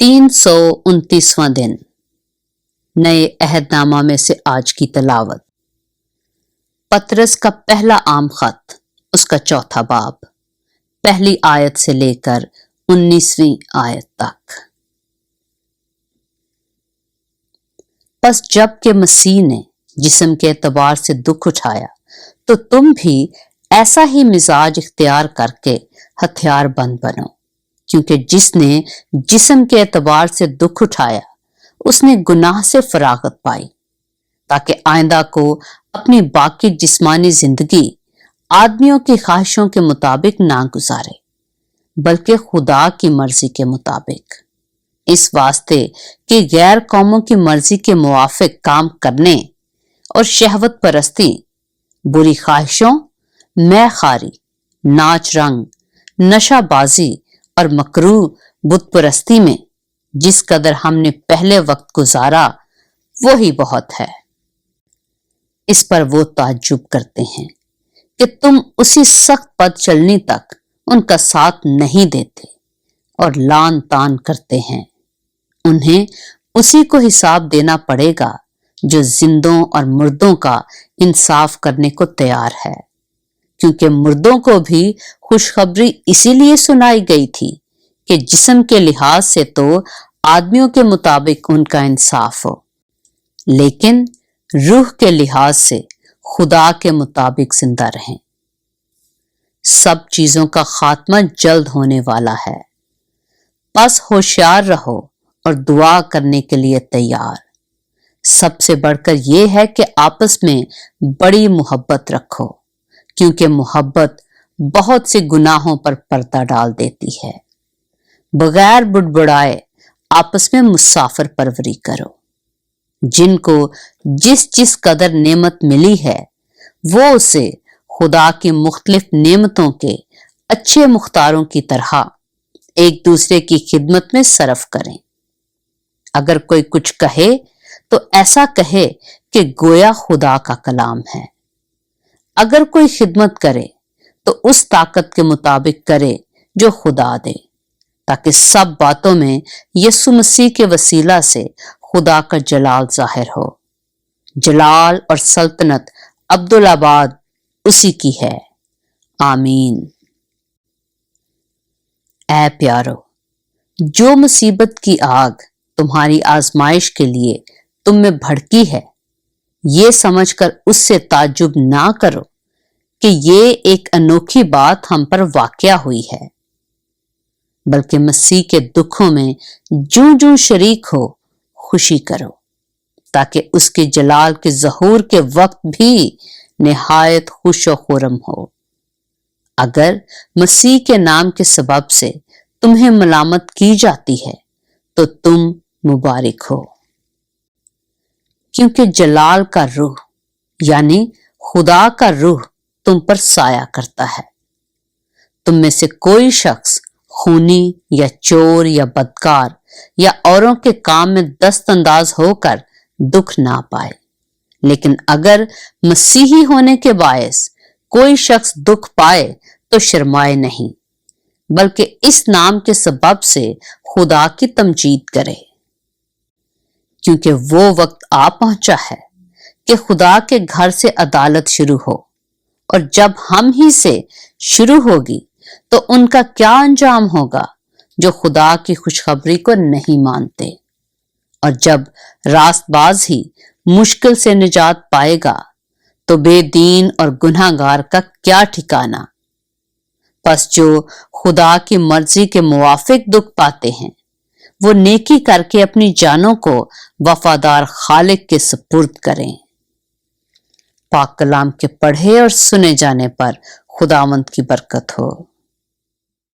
329वां दिन। नए अहदनामा में से आज की तलावत। पतरस का पहला आम खत, उसका चौथा बाब, पहली आयत से लेकर 19वीं आयत तक। बस जब के मसीह ने जिस्म के एतबार से दुख उठाया, तो तुम भी ऐसा ही मिजाज इख्तियार करके हथियार बंद बनो, क्योंकि जिसने जिस्म के एतबार से दुख उठाया उसने गुनाह से फरागत पाई, ताकि आइंदा को अपनी बाकी जिस्मानी जिंदगी आदमियों की ख्वाहिशों के मुताबिक ना गुजारे, बल्कि खुदा की मर्जी के मुताबिक। इस वास्ते कि गैर कौमों की मर्जी के मुवाफिक काम करने और शहवत परस्ती, बुरी ख्वाहिशों, मैखारी, नाच रंग, नशाबाजी और मकरूह बुत परस्ती में जिस कदर हमने पहले वक्त गुजारा वही बहुत है। इस पर वो ताज्जुब करते हैं कि तुम उसी सख्त पद चलनी तक उनका साथ नहीं देते और लान तान करते हैं। उन्हें उसी को हिसाब देना पड़ेगा जो जिंदों और मुर्दों का इंसाफ करने को तैयार है, क्योंकि मुर्दों को भी खुशखबरी इसीलिए सुनाई गई थी कि जिस्म के लिहाज से तो आदमियों के मुताबिक उनका इंसाफ हो, लेकिन रूह के लिहाज से खुदा के मुताबिक जिंदा रहें। सब चीजों का खात्मा जल्द होने वाला है, बस होशियार रहो और दुआ करने के लिए तैयार। सबसे बढ़कर यह है कि आपस में बड़ी मोहब्बत रखो, क्योंकि मोहब्बत बहुत से गुनाहों पर पर्दा डाल देती है। बगैर बुड़बुड़ाए आपस में मुसाफिर परवरी करो। जिनको जिस जिस कदर नेमत मिली है वो उसे खुदा की मुख्तलिफ नेमतों के अच्छे मुख्तारों की तरह एक दूसरे की खिदमत में सरफ करें। अगर कोई कुछ कहे तो ऐसा कहे कि गोया खुदा का कलाम है। अगर कोई खिदमत करे तो उस ताकत के मुताबिक करे जो खुदा दे, ताकि सब बातों में यीशु मसीह के वसीला से खुदा का जलाल जाहिर हो। जलाल और सल्तनत अब्दुल्लाबाद उसी की है। आमीन। ऐ प्यारो, जो मुसीबत की आग तुम्हारी आजमाइश के लिए तुम में भड़की है, ये समझकर उससे ताज्जुब ना करो कि ये एक अनोखी बात हम पर वाक़या हुई है, बल्कि मसीह के दुखों में जूं जूं शरीक हो खुशी करो, ताकि उसके जलाल के ज़हूर के वक्त भी निहायत खुश व खुर्रम हो। अगर मसीह के नाम के सबब से तुम्हें मलामत की जाती है तो तुम मुबारक हो, क्योंकि जलाल का रूह यानी खुदा का रूह तुम पर साया करता है। तुम में से कोई शख्स खूनी या चोर या बदकार या औरों के काम में दस्तंदाज होकर दुख ना पाए, लेकिन अगर मसीही होने के बायस कोई शख्स दुख पाए तो शर्माए नहीं, बल्कि इस नाम के सबब से खुदा की तमजीद करे, क्योंकि वो वक्त आ पहुंचा है कि खुदा के घर से अदालत शुरू हो, और जब हम ही से शुरू होगी तो उनका क्या अंजाम होगा जो खुदा की खुशखबरी को नहीं मानते। और जब रास्तबाज ही मुश्किल से निजात पाएगा तो बेदीन और गुनहगार का क्या ठिकाना। बस जो खुदा की मर्जी के मुवाफिक दुख पाते हैं वो नेकी करके अपनी जानों को वफादार खालिक के सुपुर्द करें। पाक कलाम के पढ़े और सुने जाने पर खुदावंद की बरकत हो।